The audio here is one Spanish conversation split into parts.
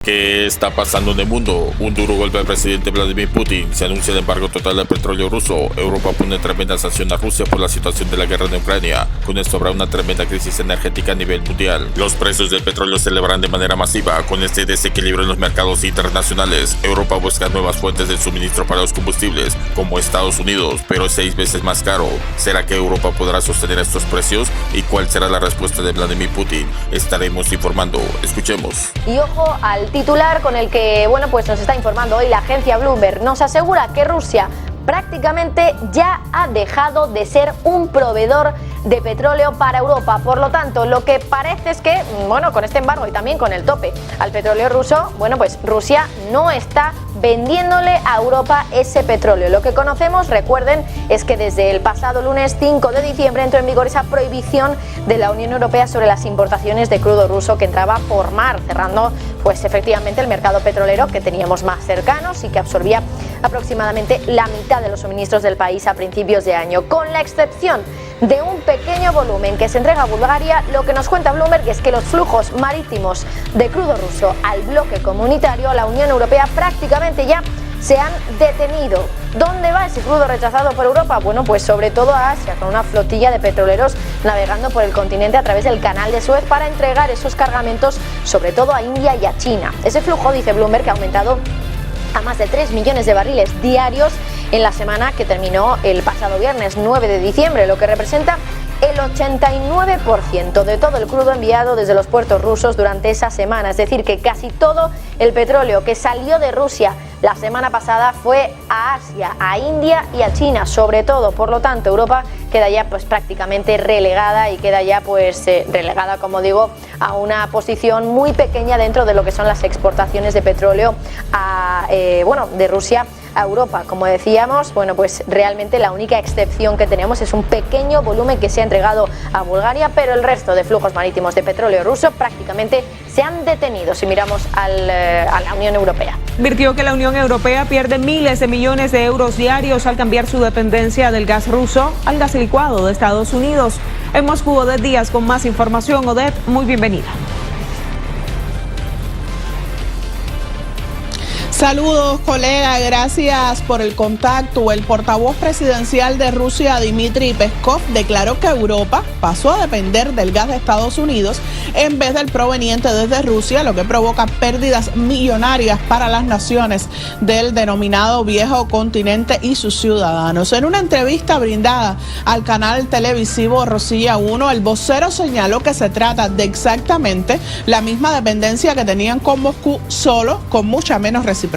¿Qué está pasando en el mundo? Un duro golpe al presidente Vladimir Putin. Se anuncia el embargo total del petróleo ruso. Europa pone tremenda sanción a Rusia por la situación de la guerra en Ucrania. Con esto habrá una tremenda crisis energética a nivel mundial. Los precios del petróleo se elevarán de manera masiva. Con este desequilibrio en los mercados internacionales, Europa busca nuevas fuentes de suministro para los combustibles, como Estados Unidos, pero es 6 veces más caro. ¿Será que Europa podrá sostener estos precios? ¿Y cuál será la respuesta de Vladimir Putin? Estaremos informando. Escuchemos. Y ojo al titular con el que, pues nos está informando hoy la agencia Bloomberg. Nos asegura que Rusia prácticamente ya ha dejado de ser un proveedor de petróleo para Europa. Por lo tanto, lo que parece es que, con este embargo y también con el tope al petróleo ruso, pues Rusia no está vendiéndole a Europa ese petróleo. Lo que conocemos, recuerden, es que desde el pasado lunes 5 de diciembre entró en vigor esa prohibición de la Unión Europea sobre las importaciones de crudo ruso que entraba por mar, cerrando efectivamente el mercado petrolero que teníamos más cercanos y que absorbía aproximadamente la mitad de los suministros del país a principios de año. Con la excepción de un pequeño volumen que se entrega a Bulgaria, lo que nos cuenta Bloomberg es que los flujos marítimos de crudo ruso al bloque comunitario, la Unión Europea, prácticamente ya se han detenido. ¿Dónde va ese crudo rechazado por Europa? Pues sobre todo a Asia, con una flotilla de petroleros navegando por el continente a través del canal de Suez para entregar esos cargamentos, sobre todo a India y a China. Ese flujo, dice Bloomberg, que ha aumentado a más de 3 millones de barriles diarios en la semana que terminó el pasado viernes 9 de diciembre, lo que representa el 89% de todo el crudo enviado desde los puertos rusos durante esa semana. Es decir, que casi todo el petróleo que salió de Rusia la semana pasada fue a Asia, a India y a China, sobre todo. Por lo tanto, Europa queda ya prácticamente relegada y queda ya relegada, como digo, a una posición muy pequeña dentro de lo que son las exportaciones de petróleo de Rusia a Europa. Como decíamos, realmente la única excepción que tenemos es un pequeño volumen que se ha entregado a Bulgaria, pero el resto de flujos marítimos de petróleo ruso prácticamente se han detenido si miramos a la Unión Europea. Advirtió que la Unión Europea pierde miles de millones de euros diarios al cambiar su dependencia del gas ruso al gas licuado de Estados Unidos. En Moscú, Odette Díaz con más información. Odette, muy bienvenida. Saludos, colega, gracias por el contacto. El portavoz presidencial de Rusia, Dmitry Peskov, declaró que Europa pasó a depender del gas de Estados Unidos en vez del proveniente desde Rusia, lo que provoca pérdidas millonarias para las naciones del denominado viejo continente y sus ciudadanos. En una entrevista brindada al canal televisivo Rossiya 1, el vocero señaló que se trata de exactamente la misma dependencia que tenían con Moscú, solo con mucha menos reciprocidad.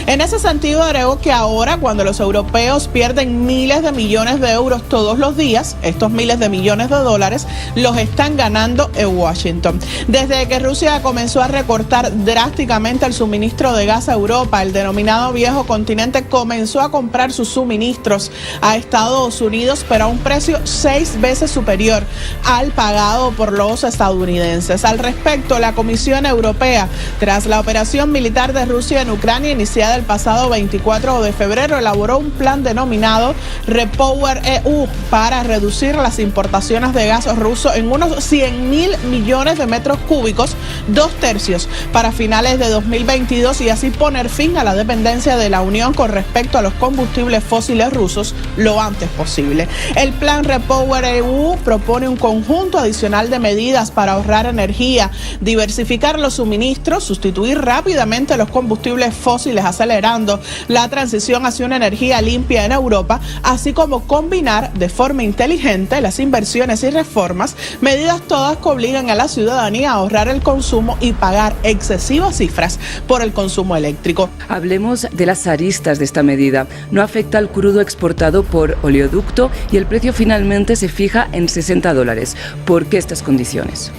En ese sentido, agregó que ahora, cuando los europeos pierden miles de millones de euros todos los días, estos miles de millones de dólares los están ganando en Washington. Desde que Rusia comenzó a recortar drásticamente el suministro de gas a Europa, el denominado viejo continente comenzó a comprar sus suministros a Estados Unidos, pero a un precio 6 veces superior al pagado por los estadounidenses. Al respecto, la Comisión Europea, tras la operación militar de Rusia en Ucrania iniciada el pasado 24 de febrero, elaboró un plan denominado Repower EU para reducir las importaciones de gas ruso en unos 100.000 millones de metros cúbicos, 2/3 para finales de 2022, y así poner fin a la dependencia de la Unión con respecto a los combustibles fósiles rusos lo antes posible. El plan Repower EU propone un conjunto adicional de medidas para ahorrar energía, diversificar los suministros, sustituir rápidamente los combustibles fósiles, acelerando la transición hacia una energía limpia en Europa, así como combinar de forma inteligente las inversiones y reformas, medidas todas que obligan a la ciudadanía a ahorrar el consumo y pagar excesivas cifras por el consumo eléctrico. Hablemos de las aristas de esta medida. No afecta al crudo exportado por oleoducto y el precio finalmente se fija en $60. ¿Por qué estas condiciones?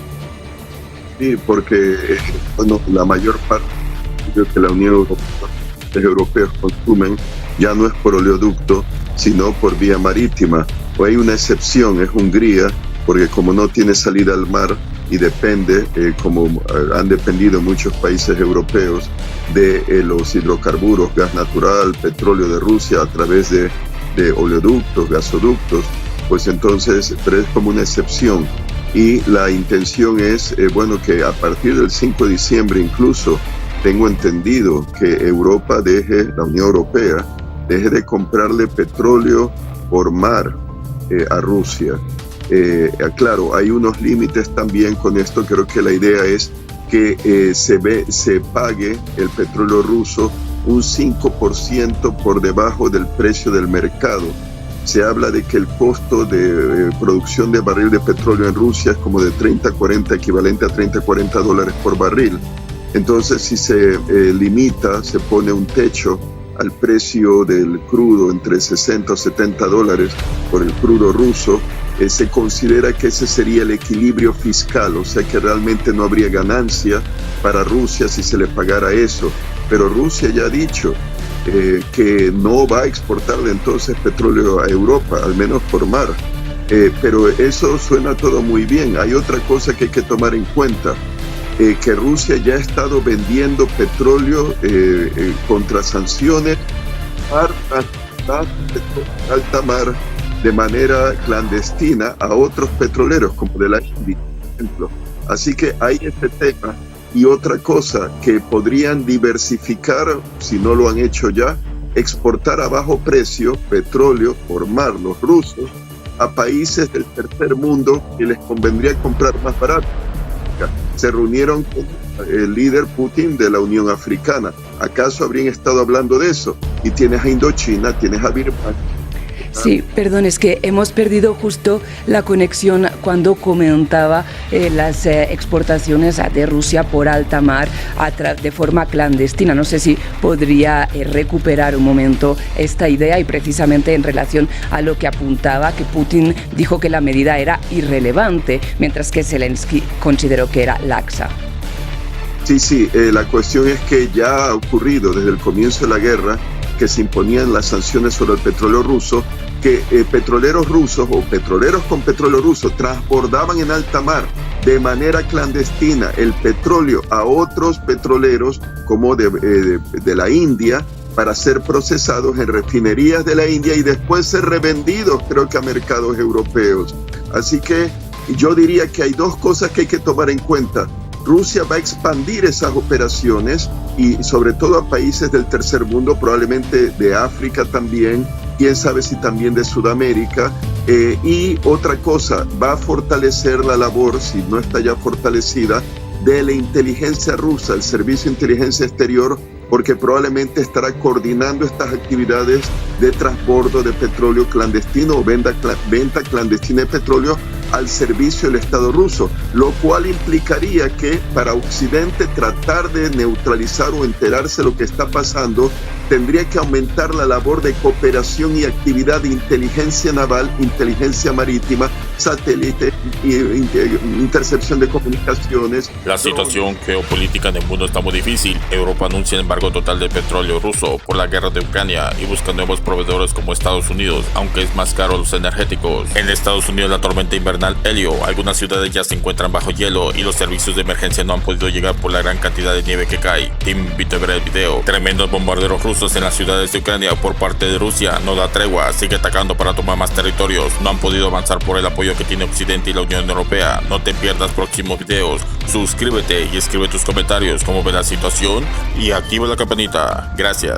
Sí, porque la mayor parte que la Unión Europea, los europeos consumen, ya no es por oleoducto, sino por vía marítima. O hay una excepción, es Hungría, porque como no tiene salida al mar y depende, como han dependido muchos países europeos, de los hidrocarburos, gas natural, petróleo de Rusia a través de oleoductos, gasoductos, pues entonces, pero es como una excepción. Y la intención es, que a partir del 5 de diciembre incluso tengo entendido que la Unión Europea, deje de comprarle petróleo por mar a Rusia. Claro, hay unos límites también con esto. Creo que la idea es que se pague el petróleo ruso un 5% por debajo del precio del mercado. Se habla de que el costo de producción de barril de petróleo en Rusia es como de equivalente a 30, 40 dólares por barril. Entonces, si se limita, se pone un techo al precio del crudo entre 60 o 70 dólares por el crudo ruso, se considera que ese sería el equilibrio fiscal, o sea que realmente no habría ganancia para Rusia si se le pagara eso. Pero Rusia ya ha dicho que no va a exportarle entonces petróleo a Europa, al menos por mar. Pero eso suena todo muy bien. Hay otra cosa que hay que tomar en cuenta, que Rusia ya ha estado vendiendo petróleo contra sanciones alta mar de manera clandestina a otros petroleros, como de la India, por ejemplo. Así que hay este tema. Y otra cosa, que podrían diversificar, si no lo han hecho ya, exportar a bajo precio petróleo por mar los rusos a países del tercer mundo que les convendría comprar más barato. Se reunieron con el líder Putin de la Unión Africana. ¿Acaso habrían estado hablando de eso? Y tienes a Indochina, tienes a Birmania. Sí, perdón, es que hemos perdido justo la conexión cuando comentaba las exportaciones de Rusia por alta mar de forma clandestina. No sé si podría recuperar un momento esta idea, y precisamente en relación a lo que apuntaba, que Putin dijo que la medida era irrelevante, mientras que Zelensky consideró que era laxa. Sí, la cuestión es que ya ha ocurrido desde el comienzo de la guerra que se imponían las sanciones sobre el petróleo ruso, que petroleros rusos o petroleros con petróleo ruso transbordaban en alta mar de manera clandestina el petróleo a otros petroleros como de la India para ser procesados en refinerías de la India y después ser revendidos, creo que a mercados europeos. Así que yo diría que hay dos cosas que hay que tomar en cuenta. Rusia va a expandir esas operaciones y sobre todo a países del tercer mundo, probablemente de África también, quién sabe si también de Sudamérica. Y otra cosa, va a fortalecer la labor, si no está ya fortalecida, de la inteligencia rusa, el Servicio de Inteligencia Exterior, porque probablemente estará coordinando estas actividades de transbordo de petróleo clandestino o venta clandestina de petróleo al servicio del Estado ruso, lo cual implicaría que para Occidente tratar de neutralizar o enterarse de lo que está pasando, tendría que aumentar la labor de cooperación y actividad de inteligencia naval, inteligencia marítima, satélite, intercepción de comunicaciones. La situación geopolítica en el mundo está muy difícil. Europa anuncia el embargo total de petróleo ruso por la guerra de Ucrania y busca nuevos proveedores como Estados Unidos, aunque es más caro los energéticos. En Estados Unidos, la tormenta invernal Helio, algunas ciudades ya se encuentran bajo hielo y los servicios de emergencia no han podido llegar por la gran cantidad de nieve que cae. Te invito a ver el video. Tremendos bombarderos rusos en las ciudades de Ucrania por parte de Rusia no da tregua, sigue atacando para tomar más territorios. No han podido avanzar por el apoyo que tiene Occidente y la Unión Europea. No te pierdas próximos videos. Suscríbete y escribe tus comentarios cómo ve la situación y activa la campanita. Gracias.